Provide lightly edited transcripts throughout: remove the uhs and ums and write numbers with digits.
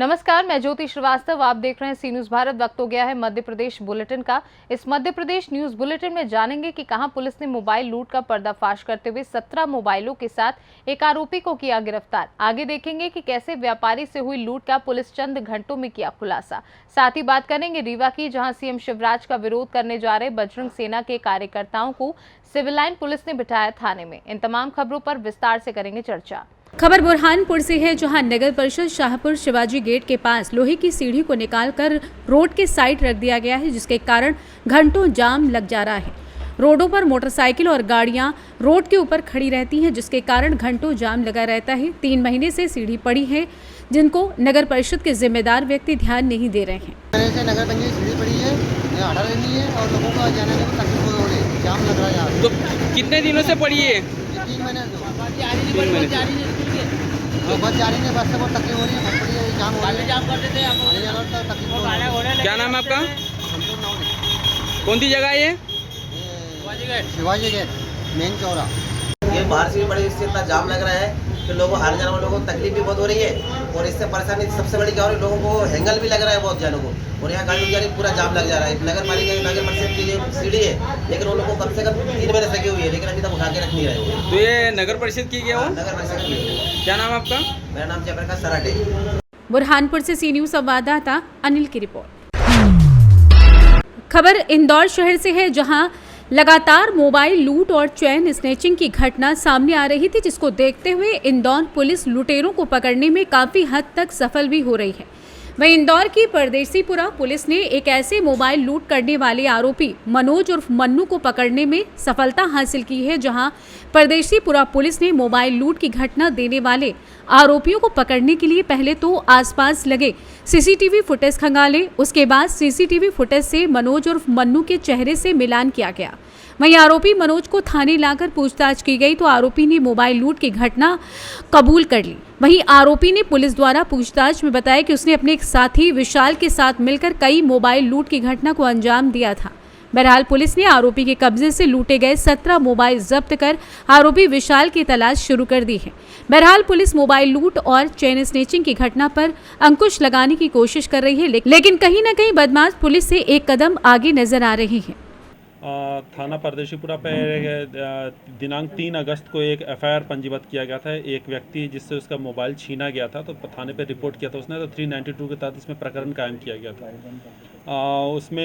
नमस्कार, मैं ज्योति श्रीवास्तव। आप देख रहे हैं सी न्यूज भारत। वक्त हो गया है मध्य प्रदेश बुलेटिन का। इस मध्य प्रदेश न्यूज बुलेटिन में जानेंगे कि कहां पुलिस ने मोबाइल लूट का पर्दाफाश करते हुए 17 मोबाइलों के साथ एक आरोपी को किया गिरफ्तार। आगे देखेंगे कि कैसे व्यापारी से हुई लूट का पुलिस चंद घंटों में किया खुलासा। साथ ही बात करेंगे रीवा की, जहां सीएम शिवराज का विरोध करने जा रहे बजरंग सेना के कार्यकर्ताओं को सिविल लाइन पुलिस ने बिठाया थाने में। इन तमाम खबरों पर विस्तार से करेंगे चर्चा। खबर बुरहानपुर से है, जहां नगर परिषद शाहपुर शिवाजी गेट के पास लोहे की सीढ़ी को निकालकर रोड के साइड रख दिया गया है, जिसके कारण घंटों जाम लग जा रहा है। रोडों पर मोटरसाइकिल और गाड़ियां रोड के ऊपर खड़ी रहती हैं, जिसके कारण घंटों जाम लगा रहता है। 3 महीने से सीढ़ी पड़ी है, जिनको नगर परिषद के जिम्मेदार व्यक्ति ध्यान नहीं दे रहे हैं। नगर पंचायत सीढ़ी पड़ी है, यहाँ हटा रहनी है और लोगों को जाने में तकलीफ हो रही है, जाम लग रहा है यहाँ। तो कितने दिनों से पड़ी है? 3 महीने से बस जा रही है, बस से बहुत तकलीफ हो रही है, पड़ी है, जाम हो रही है, जाम करते थे तकलीफ हो रही है। क्या नाम है आपका? कौन सी जगह है ये? शिवाजी गेट मेन चौरा। ये बाहर से भी बड़ी इससे इतना जाम लग रहा है कि लोगों आने जाने वाले लोगों को तकलीफ भी बहुत हो रही है और इससे परेशानी सबसे बड़ी क्या हो रही है, लोगों को हैंगल भी लग रहा है बहुत जानों को, और यहाँ गाड़ी जारी पूरा जाम लग जा रहा है। नगर परिषद की जो सीढ़ी है, लेकिन वो लोगों को कम से कम 3 महीने से लगी हुई है, लेकिन अभी तक उठा के रख नहीं रहे। तो ये नगर परिषद की क्या हो? नगर परिषद की है। क्या नाम है आपका? मेरा नाम जयप्रकाश सराटे। बुरहानपुर से सी न्यूज संवाददाता अनिल की रिपोर्ट। खबर इंदौर शहर से है, जहां लगातार मोबाइल लूट और चेन स्नैचिंग की घटना सामने आ रही थी, जिसको देखते हुए इंदौर पुलिस लुटेरों को पकड़ने में काफी हद तक सफल भी हो रही है। वहीं इंदौर की परदेसीपुरा पुलिस ने एक ऐसे मोबाइल लूट करने वाले आरोपी मनोज उर्फ मन्नू को पकड़ने में सफलता हासिल की है, जहां परदेसीपुरा पुलिस ने मोबाइल लूट की घटना देने वाले आरोपियों को पकड़ने के लिए पहले तो आसपास लगे सीसीटीवी फुटेज खंगाले। उसके बाद सीसीटीवी फुटेज से मनोज उर्फ मन्नू के चेहरे से मिलान किया गया। वहीं आरोपी मनोज को थाने लाकर पूछताछ की गई तो आरोपी ने मोबाइल लूट की घटना कबूल कर ली। वहीं आरोपी ने पुलिस द्वारा पूछताछ में बताया कि उसने अपने एक साथी विशाल के साथ मिलकर कई मोबाइल लूट की घटना को अंजाम दिया था। बहरहाल पुलिस ने आरोपी के कब्जे से लूटे गए 17 मोबाइल जब्त कर आरोपी विशाल की तलाश शुरू कर दी है। बहरहाल पुलिस मोबाइल लूट और चेन स्नैचिंग की घटना पर अंकुश लगाने की कोशिश कर रही है, लेकिन कहीं न कहीं बदमाश पुलिस से एक कदम आगे नजर आ रहे हैं। थाना परदेशीपुरा पर दिनांक 3 अगस्त को एक एफआईआर पंजीबद्ध किया गया था। एक व्यक्ति जिससे उसका मोबाइल छीना गया था, तो थाने पे रिपोर्ट किया था उसने, तो 392 के तहत इसमें प्रकरण कायम किया गया था। उसमें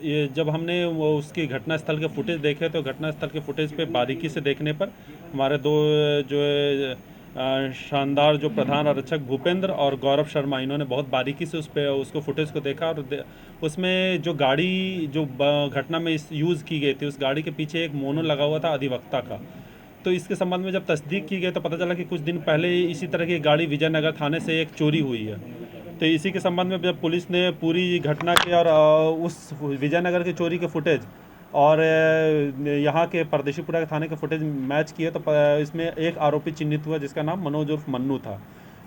ये जब हमने वो उसकी घटनास्थल के फुटेज देखे, तो घटनास्थल के फुटेज पे बारीकी से देखने पर हमारे दो जो शानदार जो प्रधान आरक्षक भूपेंद्र और गौरव शर्मा, इन्होंने बहुत बारीकी से उसको फुटेज को देखा और उसमें जो गाड़ी जो घटना में यूज़ की गई थी, उस गाड़ी के पीछे एक मोनो लगा हुआ था अधिवक्ता का। तो इसके संबंध में जब तस्दीक की गई तो पता चला कि कुछ दिन पहले इसी तरह की गाड़ी विजयनगर थाने से एक चोरी हुई है। तो इसी के संबंध में जब पुलिस ने पूरी घटना के और उस विजयनगर की चोरी के फुटेज और यहाँ के परदेशीपुरा के थाने के फुटेज मैच किए, तो इसमें एक आरोपी चिन्हित हुआ जिसका नाम मनोज उर्फ मन्नू था।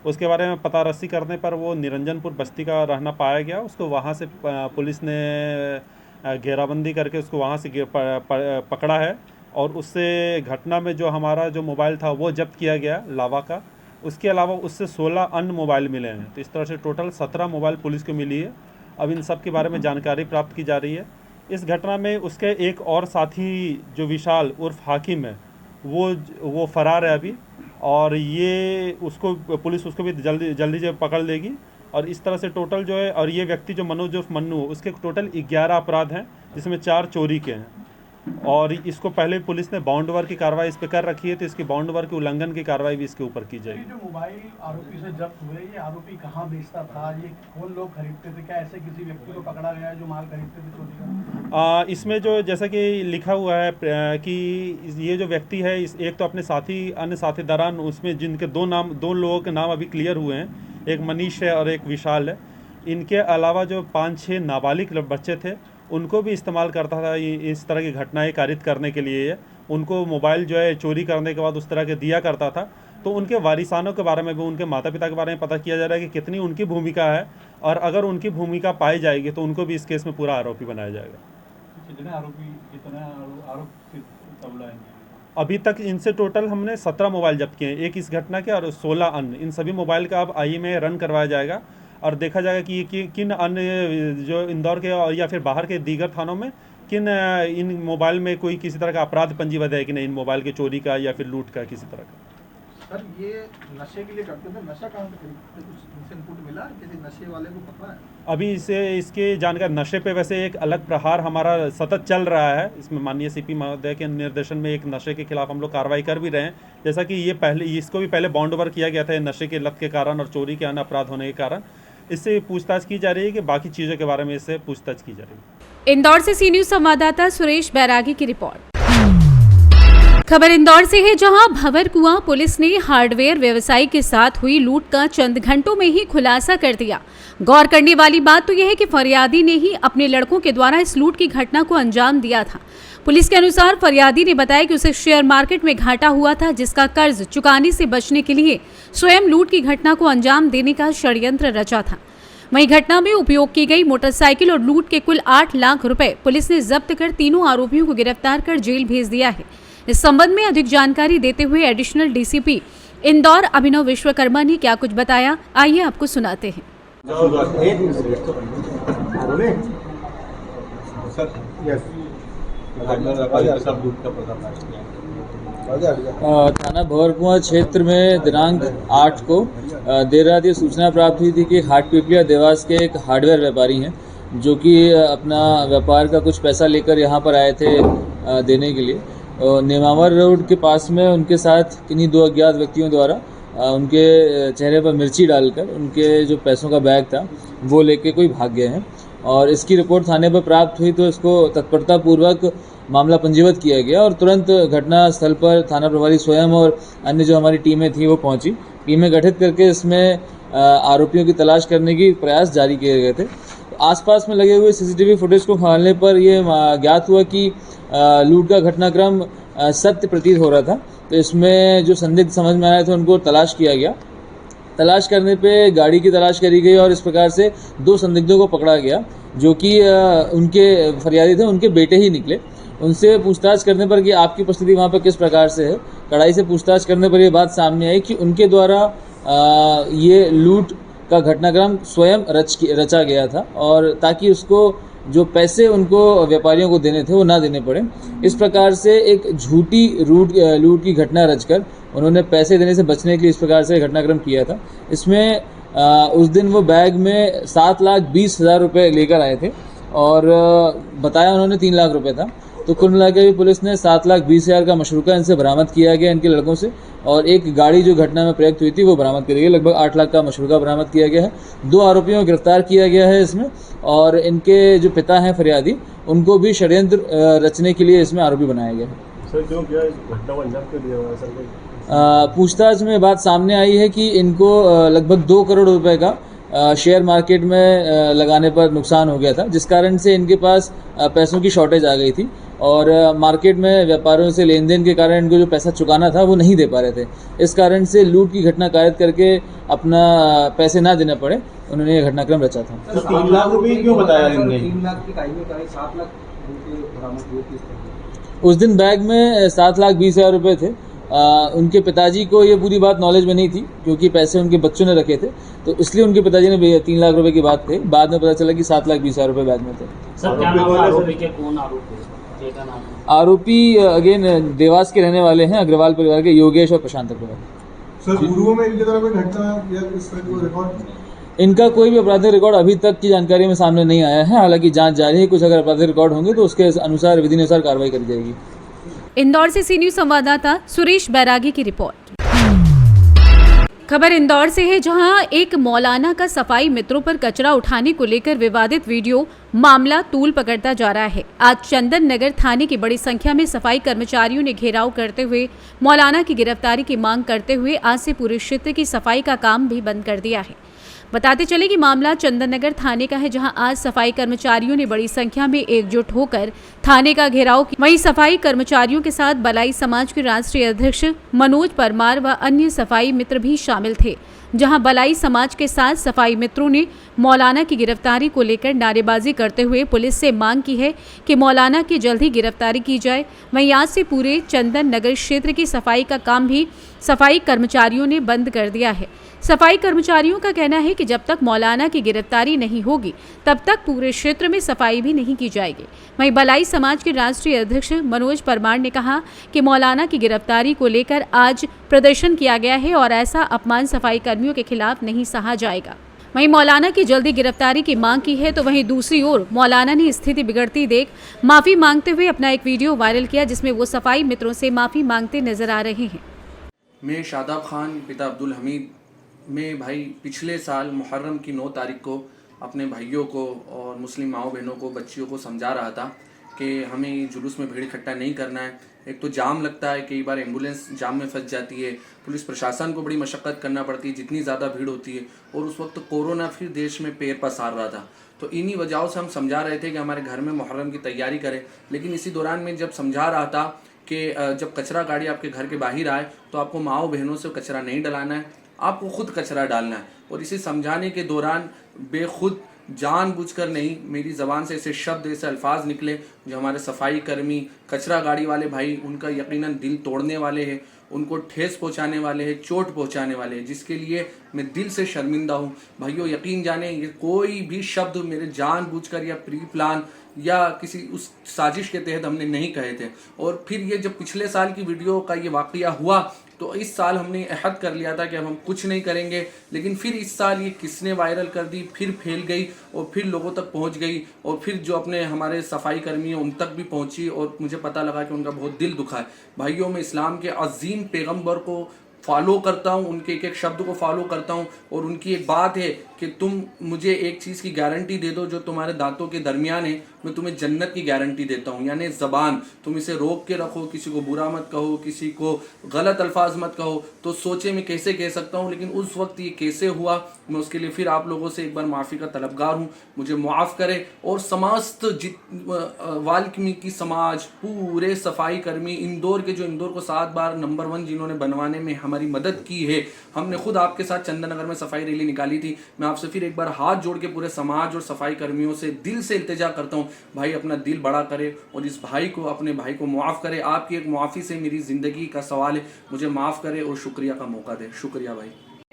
उसके बारे में पता रस्सी करने पर वो निरंजनपुर बस्ती का रहना पाया गया। उसको वहाँ से पुलिस ने घेराबंदी करके उसको वहाँ से पकड़ा है और उससे घटना में जो हमारा जो मोबाइल था वो जब्त किया गया लावा का। उसके अलावा उससे 16 अन्य मोबाइल मिले हैं। तो इस तरह से टोटल 17 मोबाइल पुलिस को मिली है। अब इन सब के बारे में जानकारी प्राप्त की जा रही है। इस घटना में उसके एक और साथी जो विशाल उर्फ हाकिम है, वो फरार है अभी, और ये उसको पुलिस उसको भी जल्दी से पकड़ लेगी। और इस तरह से टोटल जो है, और ये व्यक्ति जो मनोज उर्फ मन्नू, उसके टोटल 11 अपराध हैं, जिसमें 4 चोरी के हैं। और इसको पहले पुलिस ने बाउंडवर की कार्रवाई इस पर कर रखी है, तो इसकी बाउंडवर के उल्लंघन की कार्रवाई भी इसके ऊपर की जाएगी। जो मोबाइल आरोपी से जब्त हुए, ये आरोपी कहाँ बेचता था, ये कौन लोग खरीदते थे, क्या ऐसे किसी व्यक्ति को पकड़ा गया है जो माल खरीदते थे चोरी का? इसमें जो जैसा कि लिखा हुआ है कि ये जो व्यक्ति है, एक तो अपने साथी अन्य साथीदारान उसमें जिनके 2 लोगों के नाम अभी क्लियर हुए हैं, एक मनीष है और एक विशाल है। इनके अलावा जो 5-6 नाबालिग बच्चे थे, उनको भी इस्तेमाल करता था इस तरह की घटनाएं कारित करने के लिए। उनको मोबाइल जो है चोरी करने के बाद उस तरह के दिया करता था। तो उनके वारिसानों के बारे में भी, उनके माता पिता के बारे में पता किया जा रहा है कि कितनी उनकी भूमिका है, और अगर उनकी भूमिका पाई जाएगी तो उनको भी इस केस में पूरा आरोपी बनाया जाएगा। कितने आरोपी, कितने आरोप अभी तक इनसे टोटल हमने 17 मोबाइल जब्त किए हैं, एक इस घटना के और 16 अन्य। इन सभी मोबाइल का अब आई में रन करवाया जाएगा और देखा जाएगा कि किन अन्य जो इंदौर के या फिर बाहर के दीगर थानों में किन इन मोबाइल में कोई किसी तरह का अपराध पंजीबद्ध है कि नहीं, इन मोबाइल के चोरी का या फिर लूट का किसी तरह का। सर ये नशे के लिए करते थे, नशा कहाँ से खरीदते थे, कुछ इनसे इनपुट मिला, किसी नशे वाले को पता है? अभी इसके जानकारी नशे पे वैसे एक अलग प्रहार हमारा सतत चल रहा है। इसमें माननीय सीपी महोदय के निर्देशन में एक नशे के खिलाफ हम लोग कार्रवाई कर भी रहे हैं। जैसा कि इसको भी पहले बॉन्ड ओवर किया गया था नशे के लत के कारण और चोरी के अन्य अपराध होने के कारण। इससे पूछताछ की जा रही है कि बाकी चीज़ों के बारे में इससे पूछताछ की जा रही है। इंदौर से सी न्यूज संवाददाता सुरेश बैरागी की रिपोर्ट। खबर इंदौर से है, जहां भंवरकुआं पुलिस ने हार्डवेयर व्यवसायी के साथ हुई लूट का चंद घंटों में ही खुलासा कर दिया। गौर करने वाली बात तो यह है कि फरियादी ने ही अपने लड़कों के द्वारा इस लूट की घटना को अंजाम दिया था। पुलिस के अनुसार फरियादी ने बताया कि उसे शेयर मार्केट में घाटा हुआ था, जिसका कर्ज चुकाने से बचने के लिए स्वयं लूट की घटना को अंजाम देने का षड्यंत्र रचा था। वहीं घटना में उपयोग की गई मोटरसाइकिल और लूट के कुल 8 लाख रुपए पुलिस ने जब्त कर तीनों आरोपियों को गिरफ्तार कर जेल भेज दिया है। इस संबंध में अधिक जानकारी देते हुए एडिशनल डीसीपी इंदौर अभिनव विश्वकर्मा ने क्या कुछ बताया, आइए आपको सुनाते हैं। थाना भंवरकुआं क्षेत्र में दिनांक 8 को देर रात ये सूचना प्राप्त हुई थी कि हाटपिपलिया देवास के एक हार्डवेयर व्यापारी हैं जो कि अपना व्यापार का कुछ पैसा लेकर यहाँ पर आए थे देने के लिए। नेमावर रोड के पास में उनके साथ किन्हीं 2 अज्ञात व्यक्तियों द्वारा उनके चेहरे पर मिर्ची डालकर उनके जो पैसों का बैग था वो लेके कोई भाग गए हैं और इसकी रिपोर्ट थाने पर प्राप्त हुई तो इसको तत्परतापूर्वक मामला पंजीबद्ध किया गया और तुरंत घटना स्थल पर थाना प्रभारी स्वयं और अन्य जो हमारी टीमें थी वो पहुंची। टीमें गठित करके इसमें आरोपियों की तलाश करने की प्रयास जारी किए गए थे। आसपास में लगे हुए सीसीटीवी फुटेज को खंगालने पर यह ज्ञात हुआ कि लूट का घटनाक्रम सत्य प्रतीत हो रहा था। तो इसमें जो संदिग्ध समझ में आए थे उनको तलाश किया गया। तलाश करने पे गाड़ी की तलाश करी गई और इस प्रकार से 2 संदिग्धों को पकड़ा गया जो कि उनके फरियादी थे, उनके बेटे ही निकले। उनसे पूछताछ करने पर कि आपकी उपस्थिति वहाँ पर किस प्रकार से है, कड़ाई से पूछताछ करने पर यह बात सामने आई कि उनके द्वारा ये लूट का घटनाक्रम स्वयं रचा गया था और ताकि उसको जो पैसे उनको व्यापारियों को देने थे वो ना देने पड़े। इस प्रकार से एक झूठी लूट की घटना रचकर उन्होंने पैसे देने से बचने के लिए इस प्रकार से घटनाक्रम किया था। इसमें उस दिन वो बैग में 7,20,000 रुपये लेकर आए थे और बताया उन्होंने 3 लाख रुपये था। तो कुल मिलाकर भी पुलिस ने 7,20,000 का मशरूका इनसे बरामद किया गया, इनके लड़कों से, और एक गाड़ी जो घटना में प्रयुक्त हुई थी वो बरामद करी गई। लगभग 8 लाख का मशरूका बरामद किया गया है। 2 आरोपियों को गिरफ्तार किया गया है इसमें और इनके जो पिता हैं फरियादी उनको भी षड्यंत्र रचने के लिए इसमें आरोपी बनाया गया है। सर क्यों क्या घटना को अंजाम क्यों दिया हुआ है सर? पूछताछ में बात सामने आई है कि इनको लगभग 2 करोड़ रुपए का शेयर मार्केट में लगाने पर नुकसान हो गया था, जिस कारण से इनके पास पैसों की शॉर्टेज आ गई थी और मार्केट में व्यापारियों से लेन देन के कारण इनको जो पैसा चुकाना था वो नहीं दे पा रहे थे। इस कारण से लूट की घटना कायद करके अपना पैसे ना देने पड़े उन्होंने ये घटनाक्रम रचा था। 3 लाख रुपये क्यों बताया इनने? 3 लाख की काई में कराई, 7 लाख बरामद हुए थे। उस दिन बैग में 7,20,000 रुपये थे। उनके पिताजी को ये पूरी बात नॉलेज में नहीं थी क्योंकि पैसे उनके बच्चों ने रखे थे, तो इसलिए उनके पिताजी ने 3 लाख रुपए की बात कही। बाद में पता चला कि 7,20,000 रुपए बैग में थे। सर क्या नाम है आरोपी के? कौन आरोपी है? आरोपी अगेन देवास के रहने वाले हैं, अग्रवाल परिवार के योगेश और प्रशांत अग्रवाल। सर पूर्व में इनकी तरह कोई घटना या इस तरह का रिकॉर्ड? इनका कोई भी आपराधिक रिकॉर्ड अभी तक की जानकारी में सामने नहीं आया है। हालांकि जांच जारी है, कुछ अगर आपराधिक रिकॉर्ड होंगे तो उसके अनुसार विधि अनुसार कार्रवाई करी जाएगी। इंदौर से सी न्यूज संवाददाता सुरेश बैरागी की रिपोर्ट। खबर इंदौर से है, जहां एक मौलाना का सफाई मित्रों पर कचरा उठाने को लेकर विवादित वीडियो मामला तूल पकड़ता जा रहा है। आज चंदन नगर थाने की बड़ी संख्या में सफाई कर्मचारियों ने घेराव करते हुए मौलाना की गिरफ्तारी की मांग करते हुए आज से पूरे क्षेत्र की सफाई का काम भी बंद कर दिया है। बताते चले कि मामला चंदन नगर थाने का है, जहां आज सफाई कर्मचारियों ने बड़ी संख्या में एकजुट होकर थाने का घेराव किया। वहीं सफाई कर्मचारियों के साथ बलाई समाज के राष्ट्रीय अध्यक्ष मनोज परमार व अन्य सफाई मित्र भी शामिल थे। जहां बलाई समाज के साथ सफाई मित्रों ने मौलाना की गिरफ्तारी को लेकर नारेबाजी करते हुए पुलिस से मांग की है कि मौलाना की जल्द ही गिरफ्तारी की जाए। वहीं आज से पूरे चंदन नगर क्षेत्र की सफाई का काम भी सफाई कर्मचारियों ने बंद कर दिया है। सफाई कर्मचारियों का कहना है कि जब तक मौलाना की गिरफ्तारी नहीं होगी तब तक पूरे क्षेत्र में सफाई भी नहीं की जाएगी। वहीं बलाई समाज के राष्ट्रीय अध्यक्ष मनोज परमार ने कहा कि मौलाना की गिरफ्तारी को लेकर आज प्रदर्शन किया गया है और ऐसा अपमान सफाई कर्मियों के खिलाफ नहीं सहा जाएगा। वहीं मौलाना की जल्दी गिरफ्तारी की मांग की है, तो वहीं दूसरी ओर मौलाना ने स्थिति बिगड़ती देख माफी मांगते हुए अपना एक वीडियो वायरल किया, जिसमें वो सफाई मित्रों से माफी मांगते नजर आ रहे हैं। मैं शादाब खान पिता अब्दुल हमीद, मैं भाई पिछले साल मुहर्रम की 9 तारीख को अपने भाइयों को और मुस्लिम माओ बहनों को, बच्चियों को समझा रहा था कि हमें जुलूस में भीड़ इकट्ठा नहीं करना है। एक तो जाम लगता है, कई बार एम्बुलेंस जाम में फंस जाती है, पुलिस प्रशासन को बड़ी मशक्क़त करना पड़ती है जितनी ज़्यादा भीड़ होती है, और उस वक्त कोरोना फिर देश में पैर पसार रहा था। तो इन्हीं वजहों से हम समझा रहे थे कि हमारे घर में मुहर्रम की तैयारी करें। लेकिन इसी दौरान में जब समझा रहा था कि जब कचरा गाड़ी आपके घर के बाहर आए तो आपको माओ बहनों से कचरा नहीं डलाना है, आपको खुद कचरा डालना है। और इसे समझाने के दौरान बेखुद जानबूझकर नहीं, मेरी ज़बान से ऐसे शब्द, ऐसे अल्फाज निकले जो हमारे सफाई कर्मी, कचरा गाड़ी वाले भाई, उनका यकीनन दिल तोड़ने वाले हैं, उनको ठेस पहुंचाने वाले हैं, चोट पहुंचाने वाले हैं, जिसके लिए मैं दिल से शर्मिंदा हूं। भाइयों यकीन जाने, ये कोई भी शब्द मेरे जानबूझकर या प्री प्लान या किसी उस साजिश के तहत हमने नहीं कहे थे। और फिर ये जब पिछले साल की वीडियो का ये वाक़या हुआ तो इस साल हमने अहद कर लिया था कि अब हम कुछ नहीं करेंगे, लेकिन फिर इस साल ये किसने वायरल कर दी, फिर फैल गई और फिर लोगों तक पहुंच गई, और फिर जो अपने हमारे सफाई कर्मी हैं उन तक भी पहुंची, और मुझे पता लगा कि उनका बहुत दिल दुखा है। भाइयों, मैं इस्लाम के अजीम पैगम्बर को फॉलो करता हूँ, उनके एक एक शब्द को फॉलो करता हूँ, और उनकी एक बात है कि तुम मुझे एक चीज़ की गारंटी दे दो जो तुम्हारे दांतों के दरमियान है, मैं तुम्हें जन्नत की गारंटी देता हूँ। यानी ज़बान, तुम इसे रोक के रखो, किसी को बुरा मत कहो, किसी को गलत अल्फाज मत कहो। तो सोचे मैं कैसे कह सकता हूँ, लेकिन उस वक्त ये कैसे हुआ, मैं उसके लिए फिर आप लोगों से एक बार माफ़ी का तलबगार हूँ, मुझे माफ़ करें। और समस्त वाल्मीकि समाज, पूरे सफाई कर्मी, इंदौर के जो इंदौर को 7 बार नंबर 1 जिन्होंने बनवाने में हमारी मदद की है, हमने खुद आपके साथ चंदन नगर में सफाई रैली निकाली थी। मैं आपसे फिर एक बार हाथ जोड़ के पूरे समाज और सफाई कर्मियों से दिल से इल्तिजा करता हूँ, भाई अपना दिल बड़ा करे और इस भाई को, अपने भाई को माफ़ करे। आपकी एक मुआफ़ी से मेरी ज़िंदगी का सवाल है, मुझे माफ़ करे और शुक्रिया का मौका दे। शुक्रिया भाई।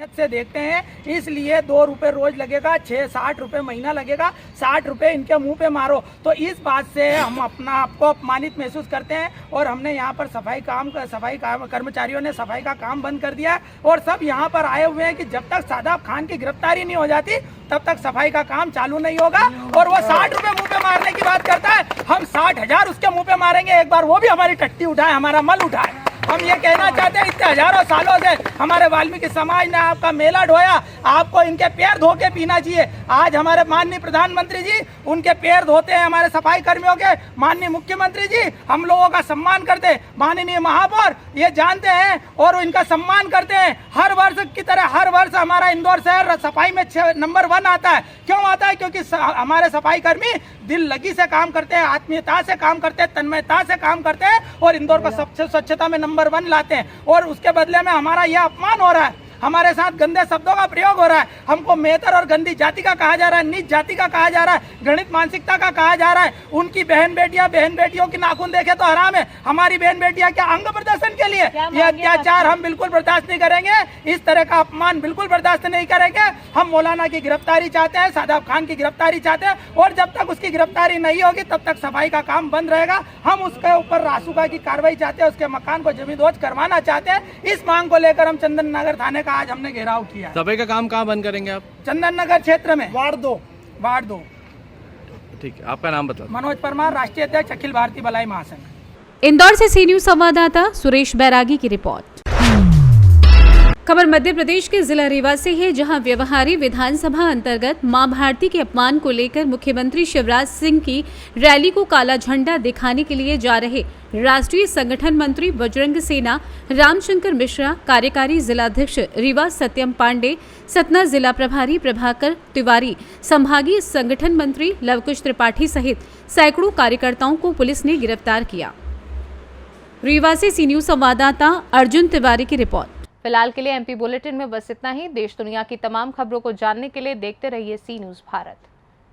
से देखते हैं, इसलिए 2 रुपए रोज लगेगा, 60 रुपए महीना लगेगा, 60 रुपए इनके मुंह पे मारो। तो इस बात से हम अपना आपको अपमानित महसूस करते हैं, और हमने यहाँ पर सफाई कर्मचारियों ने सफाई का काम बंद कर दिया, और सब यहाँ पर आए हुए हैं कि जब तक शादाब खान की गिरफ्तारी नहीं हो जाती तब तक सफाई का काम चालू नहीं होगा। और वो 60 रुपए मुँह पे मारने की बात करता है, हम 60,000 उसके मुँह पे मारेंगे, एक बार वो भी हमारी टट्टी उठाए, हमारा मल उठाए। हम ये कहना चाहते हैं, इतने हजारों सालों से हमारे वाल्मीकि समाज ने आपका मेला ढोया, आपको इनके पैर धो के पीना चाहिए। आज हमारे माननीय प्रधानमंत्री जी उनके पैर धोते हैं, हमारे सफाई कर्मियों के। माननीय मुख्यमंत्री जी हम लोगों का सम्मान करते हैं, माननीय महापौर ये जानते हैं और इनका सम्मान करते हैं। हर वर्ष की तरह हर वर्ष हमारा इंदौर शहर सफाई में नंबर 1 आता है। क्यों आता है? क्योंकि हमारे सफाई कर्मी दिल लगी से काम करते हैं, आत्मीयता से काम करते हैं, तन्मयता से काम करते हैं, और इंदौर को सबसे स्वच्छता में नंबर 1 लाते हैं। और उसके बदले में हमारा यह अपमान हो रहा है, हमारे साथ गंदे शब्दों का प्रयोग हो रहा है, हमको मेहतर और गंदी जाति का कहा जा रहा है, नीच जाति का कहा जा रहा है, घृणित मानसिकता का कहा जा रहा है। उनकी बहन बेटियों की नाखून देखे तो हराम है, हमारी बहन बेटियां क्या अंग प्रदर्शन के लिए? यह अत्याचार हम बिल्कुल बर्दाश्त नहीं करेंगे, इस तरह का अपमान बिल्कुल बर्दाश्त नहीं करेंगे। हम मौलाना की गिरफ्तारी चाहते हैं, शादाब खान की गिरफ्तारी चाहते हैं, और जब तक उसकी गिरफ्तारी नहीं होगी तब तक सफाई का काम बंद रहेगा। हम उसके ऊपर रासुका की कार्रवाई चाहते हैं, उसके मकान को जमींदोज करवाना चाहते हैं। इस मांग को लेकर हम चंदन नगर थाने का आज हमने घेराव किया। सफाई का काम कहाँ बंद करेंगे आप? चंदन नगर क्षेत्र में, वार्ड 2। ठीक है, आपका नाम बता। मनोज परमार, राष्ट्रीय अध्यक्ष अखिल भारतीय बलाई महासंघ। इंदौर से सी न्यूज संवाददाता सुरेश बैरागी की रिपोर्ट। खबर मध्य प्रदेश के जिला रीवा से है, जहां व्यवहारी विधानसभा अंतर्गत मां भारती के अपमान को लेकर मुख्यमंत्री शिवराज सिंह की रैली को काला झंडा दिखाने के लिए जा रहे राष्ट्रीय संगठन मंत्री बजरंग सेना रामशंकर मिश्रा, कार्यकारी जिलाध्यक्ष रीवा सत्यम पांडे, सतना जिला प्रभारी प्रभाकर तिवारी, संभागीय संगठन मंत्री लवकुश त्रिपाठी सहित सैकड़ों कार्यकर्ताओं को पुलिस ने गिरफ्तार किया। रीवा से सी न्यूज संवाददाता अर्जुन तिवारी की रिपोर्ट। फिलहाल के लिए एमपी बुलेटिन में बस इतना ही। देश दुनिया की तमाम खबरों को जानने के लिए देखते रहिए सी न्यूज़ भारत।